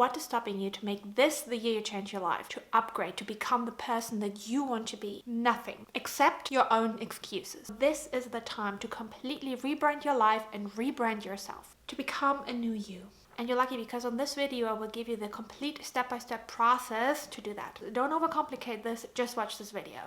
What is stopping you to make this the year you change your life, to upgrade, to become the person that you want to be? Nothing, except your own excuses. This is the time to completely rebrand your life and rebrand yourself, to become a new you. And you're lucky because on this video, I will give you the complete step-by-step process to do that. Don't overcomplicate this, just watch this video.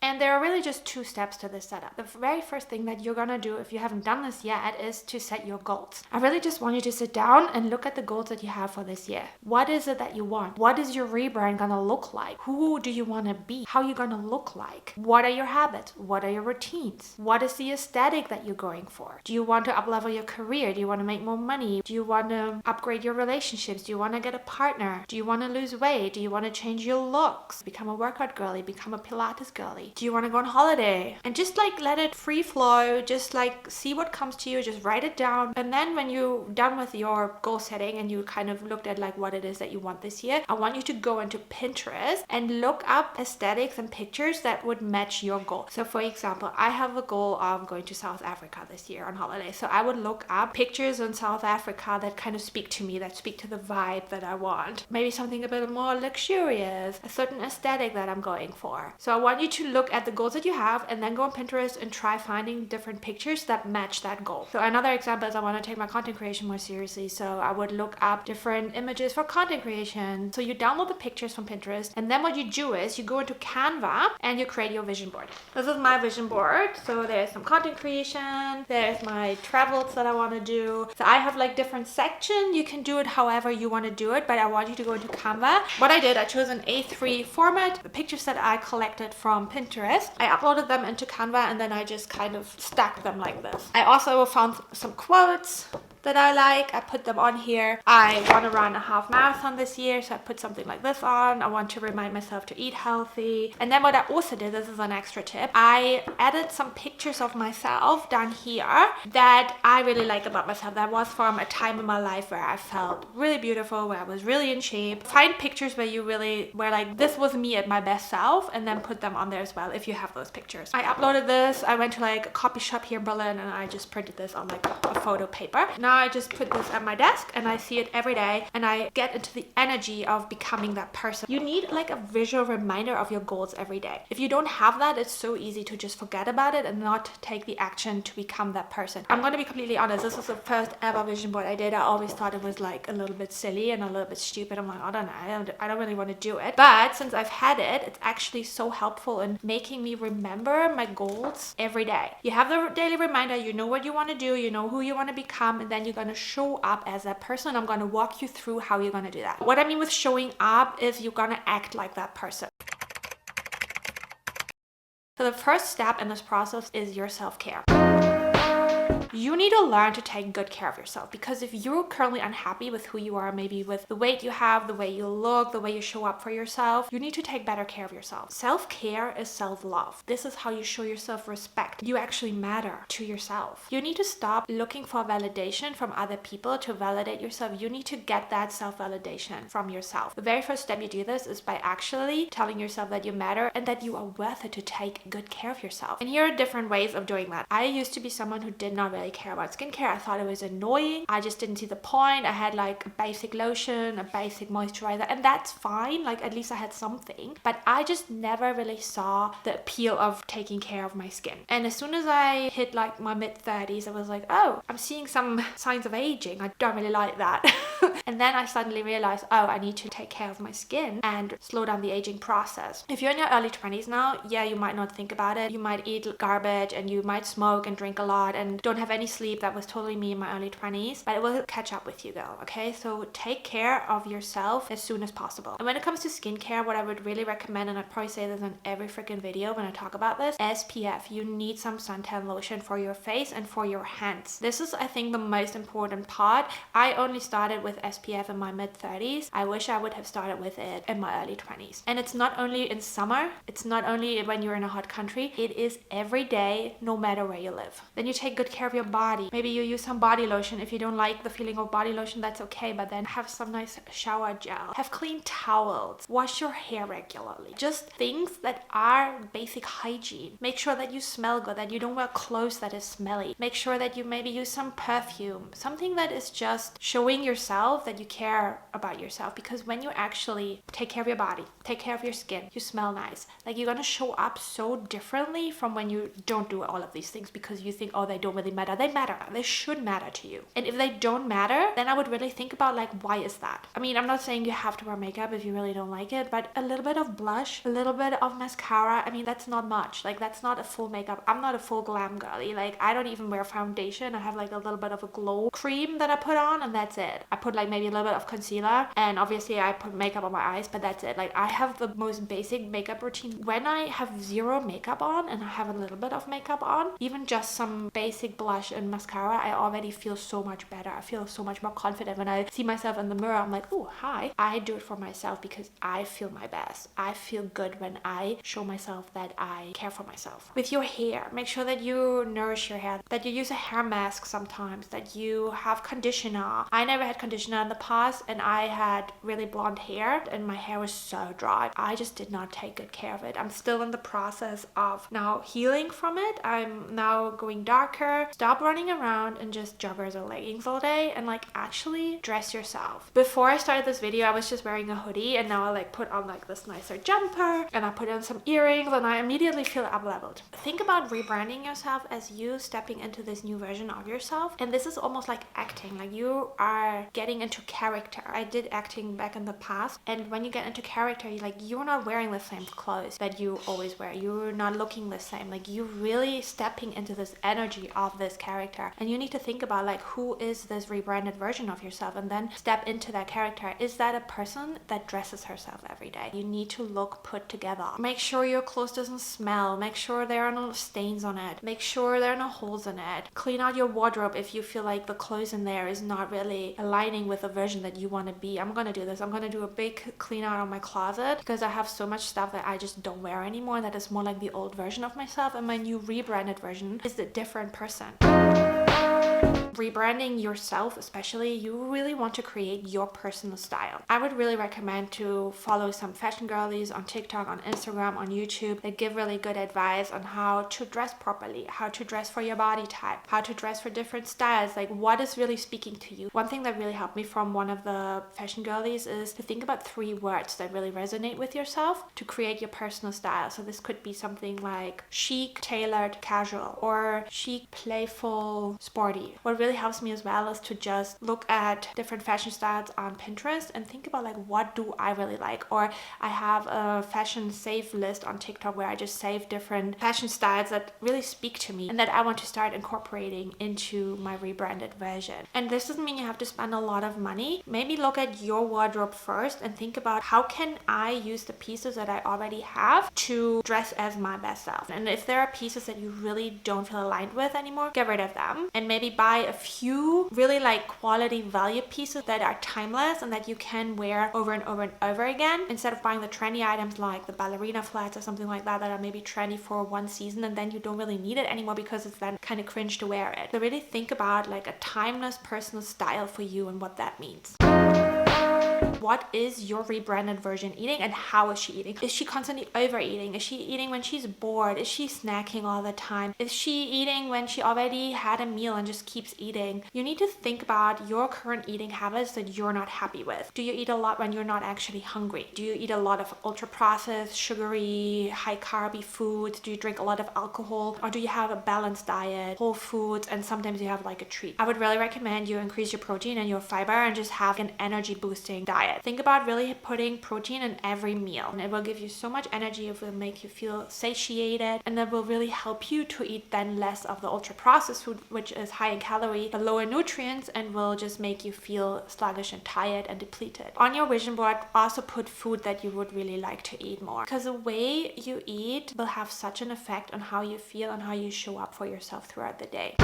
And there are really just 2 steps to this setup. The very first thing that you're gonna do if you haven't done this yet is to set your goals. I really just want you to sit down and look at the goals that you have for this year. What is it that you want? What is your rebrand gonna look like? Who do you wanna be? How are you gonna look like? What are your habits? What are your routines? What is the aesthetic that you're going for? Do you want to uplevel your career? Do you want to make more money? Do you want to upgrade your relationships? Do you want to get a partner? Do you want to lose weight? Do you want to change your looks? Become a workout girly? Become a Pilates girly? Do you want to go on holiday? And just like let it free flow, just like see what comes to you, just write it down. And then when you're done with your goal setting and you kind of looked at like what it is that you want this year, I want you to go into Pinterest and look up aesthetics and pictures that would match your goal. So for example, I have a goal of going to South Africa this year on holiday. So I would look up pictures in South Africa that kind of speak to me, that speak to the vibe that I want. Maybe something a bit more luxurious, a certain aesthetic that I'm going for. So I want you to look at the goals that you have and then go on Pinterest and try finding different pictures that match that goal. So another example is I want to take my content creation more seriously. So I would look up different images for content creation. So you download the pictures from Pinterest and then what you do is you go into Canva and you create your vision board. This is my vision board. So there's some content creation, there's my travels that I want to do. So I have like different sections. You can do it however you want to do it, but I want you to go into Canva. What I did, I chose an A3 format, the pictures that I collected from Pinterest. I uploaded them into Canva and then I just kind of stacked them like this. I also found some quotes that I like. I put them on here. I want to run a half marathon this year, so I put something like this on. I want to remind myself to eat healthy. And then what I also did, this is an extra tip, I added some pictures of myself down here that I really like about myself. That was from a time in my life where I felt really beautiful, where I was really in shape. Find pictures where you really, where like this was me at my best self, and then put them on there as well if you have those pictures. I uploaded this. I went to like a copy shop here in Berlin and I just printed this on like a photo paper. Now I just put this at my desk and I see it every day and I get into the energy of becoming that person. You need like a visual reminder of your goals every day. If you don't have that, it's so easy to just forget about it and not take the action to become that person. I'm going to be completely honest, this was the first ever vision board I did. I always thought it was like a little bit silly and a little bit stupid. I'm like, I don't know, I don't really want to do it. But since I've had it, it's actually so helpful in making me remember my goals every day. You have the daily reminder, you know what you want to do, you know who you want to become, and then you're going to show up as that person. I'm going to walk you through how you're going to do that. What I mean with showing up is you're going to act like that person. So the first step in this process is your self-care. You need to learn to take good care of yourself, because if you're currently unhappy with who you are, maybe with the weight you have, the way you look, the way you show up for yourself, you need to take better care of yourself. Self-care is self-love. This is how you show yourself respect. You actually matter to yourself. You need to stop looking for validation from other people to validate yourself. You need to get that self-validation from yourself. The very first step you do this is by actually telling yourself that you matter and that you are worth it to take good care of yourself. And here are different ways of doing that. I used to be someone who did not really care about skincare. I thought it was annoying. I just didn't see the point. I had like a basic lotion, a basic moisturizer, and that's fine. Like at least I had something, but I just never really saw the appeal of taking care of my skin. And as soon as I hit like my mid-30s, I was like, oh, I'm seeing some signs of aging. I don't really like that. And then I suddenly realized, oh, I need to take care of my skin and slow down the aging process. If you're in your early 20s now, yeah, you might not think about it. You might eat garbage and you might smoke and drink a lot and don't have any sleep. That was totally me in my early 20s, but it will catch up with you though, okay? So take care of yourself as soon as possible. And when it comes to skincare, what I would really recommend, and I probably say this in every freaking video when I talk about this, SPF. You need some suntan lotion for your face and for your hands. This is, I think, the most important part. I only started with SPF in my mid-30s. I wish I would have started with it in my early 20s. And it's not only in summer, it's not only when you're in a hot country, it is every day, no matter where you live. Then you take good care of your your body. Maybe you use some body lotion. If you don't like the feeling of body lotion, that's okay, but then have some nice shower gel. Have clean towels. Wash your hair regularly. Just things that are basic hygiene. Make sure that you smell good, that you don't wear clothes that is smelly. Make sure that you maybe use some perfume, something that is just showing yourself that you care about yourself. Because when you actually take care of your body, take care of your skin, you smell nice. Like, you're gonna show up so differently from when you don't do all of these things because you think, oh, they don't really matter. They matter. They should matter to you. And if they don't matter, then I would really think about, like, why is that? I mean, I'm not saying you have to wear makeup if you really don't like it, but a little bit of blush, a little bit of mascara, I mean, that's not much. Like, that's not a full makeup. I'm not a full glam girly. Like, I don't even wear foundation. I have like a little bit of a glow cream that I put on, and that's it. I put like maybe a little bit of concealer, and obviously I put makeup on my eyes, but that's it. Like, I have the most basic makeup routine. When I have zero makeup on and I have a little bit of makeup on, even just some basic blush and mascara, I already feel so much better. I feel so much more confident. When I see myself in the mirror, I'm like, oh, hi. I do it for myself because I feel my best. I feel good when I show myself that I care for myself. With your hair, make sure that you nourish your hair, that you use a hair mask sometimes, that you have conditioner. I never had conditioner in the past, and I had really blonde hair and my hair was so dry. I just did not take good care of it. I'm still in the process of now healing from it. I'm now going darker. Stop running around and just joggers or leggings all day, and like actually dress yourself. Before I started this video, I was just wearing a hoodie, and now I like put on like this nicer jumper, and I put on some earrings, and I immediately feel up-leveled. Think about rebranding yourself as you stepping into this new version of yourself, and this is almost like acting. Like, you are getting into character. I did acting back in the past, and when you get into character, you're not wearing the same clothes that you always wear. You're not looking the same. Like, you're really stepping into this energy of this character, and you need to think about like, who is this rebranded version of yourself, and then step into that character. Is that a person that dresses herself every day? You need to look put together. Make sure your clothes doesn't smell. Make sure there are no stains on it. Make sure there are no holes in it. Clean out your wardrobe if you feel like the clothes in there is not really aligning with the version that you want to be. I'm gonna do this. I'm gonna do a big clean out on my closet because I have so much stuff that I just don't wear anymore, that is more like the old version of myself, and my new rebranded version is a different person. Rebranding yourself, especially, you really want to create your personal style. I would really recommend to follow some fashion girlies on TikTok, on Instagram, on YouTube that give really good advice on how to dress properly, how to dress for your body type, how to dress for different styles, like what is really speaking to you. One thing that really helped me from one of the fashion girlies is to think about 3 words that really resonate with yourself to create your personal style. So this could be something like chic, tailored, casual, or chic, playful, sporty. What really helps me as well is to just look at different fashion styles on Pinterest and think about like, what do I really like? Or I have a fashion save list on TikTok where I just save different fashion styles that really speak to me and that I want to start incorporating into my rebranded version. And this doesn't mean you have to spend a lot of money. Maybe look at your wardrobe first and think about, how can I use the pieces that I already have to dress as my best self? And if there are pieces that you really don't feel aligned with anymore, get rid of them and maybe buy a few really like quality value pieces that are timeless and that you can wear over and over and over again, instead of buying the trendy items like the ballerina flats or something like that that are maybe trendy for one season and then you don't really need it anymore because it's then kind of cringe to wear it. So really think about like a timeless personal style for you and what that means. What is your rebranded version eating, and how is she eating? Is she constantly overeating? Is she eating when she's bored? Is she snacking all the time? Is she eating when she already had a meal and just keeps eating? You need to think about your current eating habits that you're not happy with. Do you eat a lot when you're not actually hungry? Do you eat a lot of ultra processed, sugary, high carby foods? Do you drink a lot of alcohol? Or do you have a balanced diet, whole foods, and sometimes you have like a treat? I would really recommend you increase your protein and your fiber and just have an energy boosting diet. Think about really putting protein in every meal, and it will give you so much energy. It will make you feel satiated, and that will really help you to eat then less of the ultra processed food, which is high in calorie but low in nutrients, and will just make you feel sluggish and tired and depleted. On your vision board, also put food that you would really like to eat more, because the way you eat will have such an effect on how you feel and how you show up for yourself throughout the day.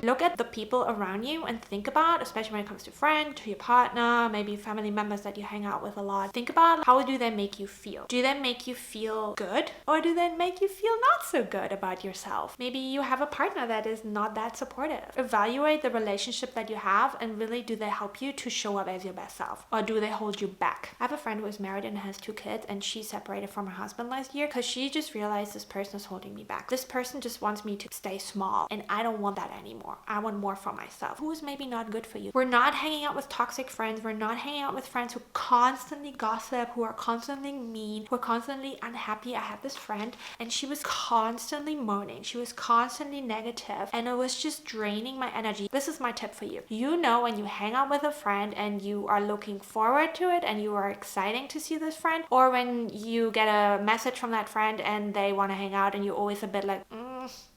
Look at the people around you and think about, especially when it comes to friends, to your partner, maybe family members that you hang out with a lot, think about how do they make you feel? Do they make you feel good, or do they make you feel not so good about yourself? Maybe you have a partner that is not that supportive. Evaluate the relationship that you have, and really, do they help you to show up as your best self, or do they hold you back? I have a friend who is married and has 2 kids, and she separated from her husband last year because she just realized this person is holding me back. This person just wants me to stay small, and I don't want that anymore. I want more for myself. Who is maybe not good for you? We're not hanging out with toxic friends. We're not hanging out with friends who constantly gossip, who are constantly mean, who are constantly unhappy. I had this friend, and she was constantly moaning. She was constantly negative, and it was just draining my energy. This is my tip for you. You know, when you hang out with a friend and you are looking forward to it and you are exciting to see this friend, or when you get a message from that friend and they want to hang out and you're always a bit like,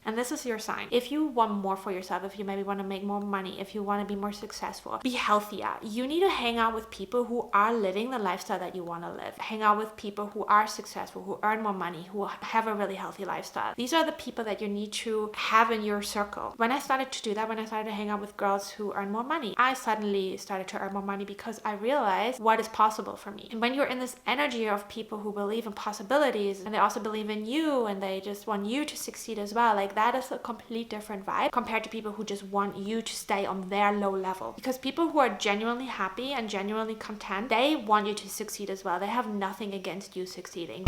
and this is your sign. If you want more for yourself, if you maybe want to make more money, if you want to be more successful, be healthier, you need to hang out with people who are living the lifestyle that you want to live. Hang out with people who are successful, who earn more money, who have a really healthy lifestyle. These are the people that you need to have in your circle. When I started to do that, when I started to hang out with girls who earn more money, I suddenly started to earn more money because I realized what is possible for me. And when you're in this energy of people who believe in possibilities, and they also believe in you, and they just want you to succeed as well, like that is a complete different vibe compared to people who just want you to stay on their low level. Because people who are genuinely happy and genuinely content, they want you to succeed as well. They have nothing against you succeeding.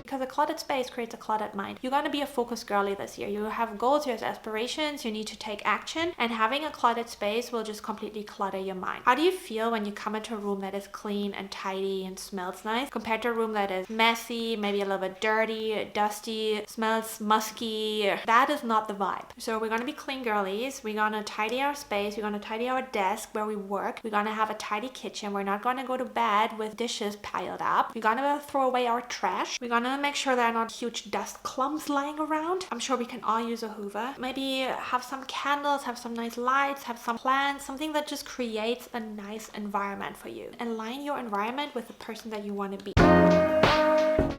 Because a cluttered space creates a cluttered mind. You're going to be a focused girly this year. You have goals, you have aspirations, you need to take action, and having a cluttered space will just completely clutter your mind. How do you feel when you come into a room that is clean and tidy and smells nice compared to a room that is messy, maybe a little bit dirty, dusty, smells musky? That is not the vibe. So we're going to be clean girlies. We're going to tidy our space. We're going to tidy our desk where we work. We're going to have a tidy kitchen. We're not going to go to bed with dishes piled up. We're going to throw away our trash. We're going to make sure there are not huge dust clumps lying around. I'm sure we can all use a Hoover. Maybe have some candles, have some nice lights, have some plants, something that just creates a nice environment for you. Align your environment with the person that you want to be.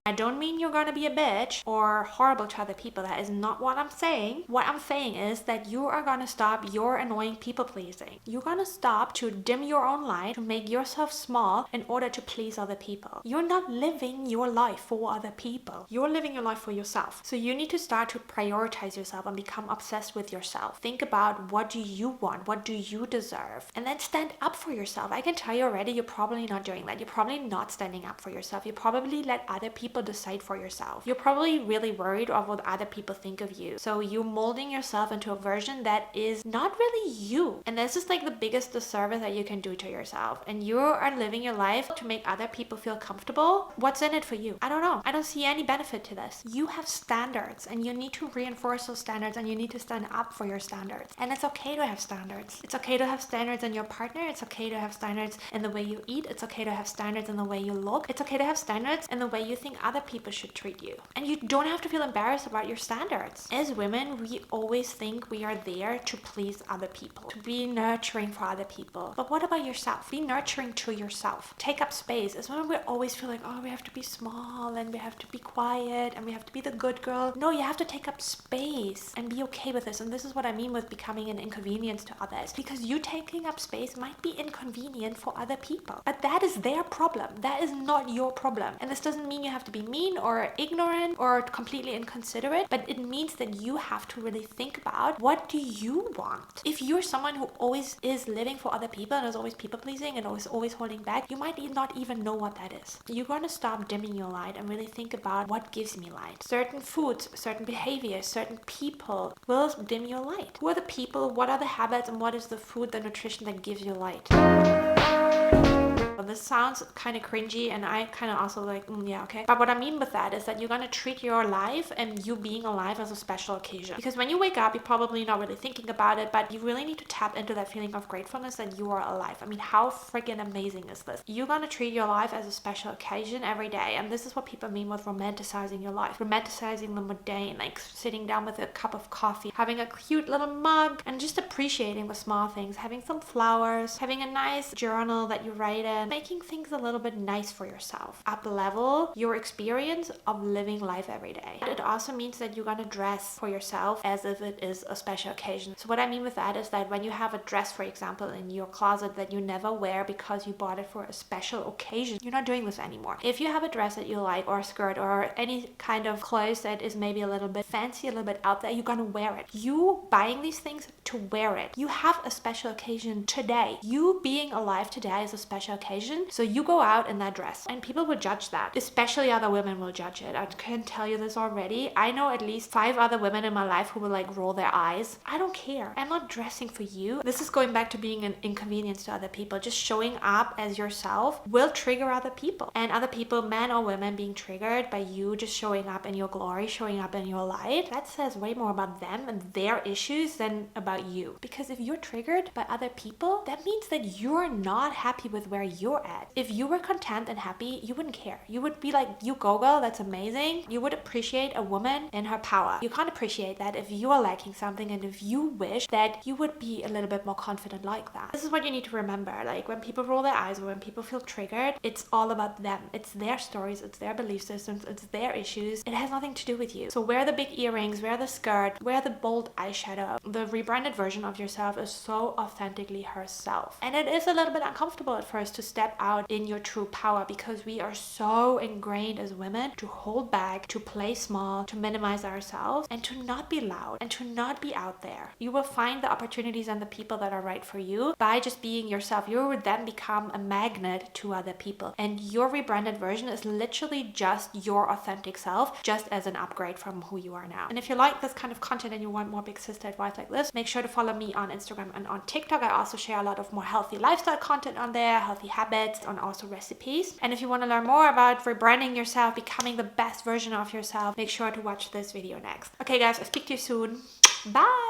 I don't mean you're gonna be a bitch or horrible to other people. That is not what I'm saying. What I'm saying is that you are gonna stop your annoying people pleasing. You're gonna stop to dim your own light, to make yourself small in order to please other people. You're not living your life for other people. You're living your life for yourself. So you need to start to prioritize yourself and become obsessed with yourself. Think about, what do you want? What do you deserve? And then stand up for yourself. I can tell you already, you're probably not doing that. You're probably not standing up for yourself. You probably let other people decide for yourself. You're probably really worried of what other people think of you. So you're molding yourself into a version that is not really you. And this is like the biggest disservice that you can do to yourself. And you are living your life to make other people feel comfortable. What's in it for you? I don't know. I don't see any benefit to this. You have standards, and you need to reinforce those standards, and you need to stand up for your standards. And it's okay to have standards. It's okay to have standards in your partner. It's okay to have standards in the way you eat. It's okay to have standards in the way you look. It's okay to have standards in the way you think other people should treat you. And you don't have to feel embarrassed about your standards. As women, we always think we are there to please other people, to be nurturing for other people. But what about yourself? Be nurturing to yourself. Take up space. It's when we always feel like, oh, we have to be small and we have to be quiet and we have to be the good girl. No, you have to take up space and be okay with this. And this is what I mean with becoming an inconvenience to others. Because you taking up space might be inconvenient for other people. But that is their problem. That is not your problem. And this doesn't mean you have to be mean or ignorant or completely inconsiderate, but it means that you have to really think about, what do you want? If you're someone who always is living for other people and is always people pleasing and always holding back, you might not even know what that is. You're going to stop dimming your light and really think about, what gives me light? Certain foods, certain behaviors, certain people will dim your light. Who are the people? What are the habits? And what is the food, the nutrition that gives you light? This sounds kind of cringy, and I kind of also like, yeah, okay. But what I mean with that is that you're going to treat your life and you being alive as a special occasion. Because when you wake up, you're probably not really thinking about it, but you really need to tap into that feeling of gratefulness that you are alive. I mean, how freaking amazing is this? You're going to treat your life as a special occasion every day. And this is what people mean with romanticizing your life. Romanticizing the mundane, like sitting down with a cup of coffee, having a cute little mug, and just appreciating the small things. Having some flowers, having a nice journal that you write in, making things a little bit nice for yourself. Up level your experience of living life every day. It also means that you're gonna dress for yourself as if it is a special occasion. So what I mean with that is that when you have a dress, for example, in your closet that you never wear because you bought it for a special occasion, you're not doing this anymore. If you have a dress that you like, or a skirt, or any kind of clothes that is maybe a little bit fancy, a little bit out there, you're gonna wear it. You buying these things to wear it. You have a special occasion today. You being alive today is a special occasion, so you go out in that dress and people will judge that. Especially other women will judge it. I can tell you this already. I know at least 5 other women in my life who will like roll their eyes. I don't care. I'm not dressing for you. This is going back to being an inconvenience to other people. Just showing up as yourself will trigger other people. And other people, men or women, being triggered by you just showing up in your glory, showing up in your light, that says way more about them and their issues than about you. Because if you're triggered by other people, that means that you're not happy with where you're at. If you were content and happy, you wouldn't care. You would be like, you go girl, that's amazing. You would appreciate a woman in her power. You can't appreciate that if you are lacking something and if you wish that you would be a little bit more confident like that. This is what you need to remember. Like when people roll their eyes or when people feel triggered, it's all about them. It's their stories, it's their belief systems, it's their issues. It has nothing to do with you. So wear the big earrings, wear the skirt, wear the bold eyeshadow. The rebranded version of yourself is so authentically herself. And it is a little bit uncomfortable at first to step out in your true power because we are so ingrained as women to hold back, to play small, to minimize ourselves, and to not be loud and to not be out there. You will find the opportunities and the people that are right for you by just being yourself. You would then become a magnet to other people. And your rebranded version is literally just your authentic self, just as an upgrade from who you are now. And if you like this kind of content and you want more big sister advice like this, make sure to follow me on Instagram and on TikTok. I also share a lot of more healthy lifestyle content on there, healthy habits, and also recipes. And if you want to learn more about rebranding yourself, becoming the best version of yourself, make sure to watch this video next. Okay guys, I'll speak to you soon. Bye!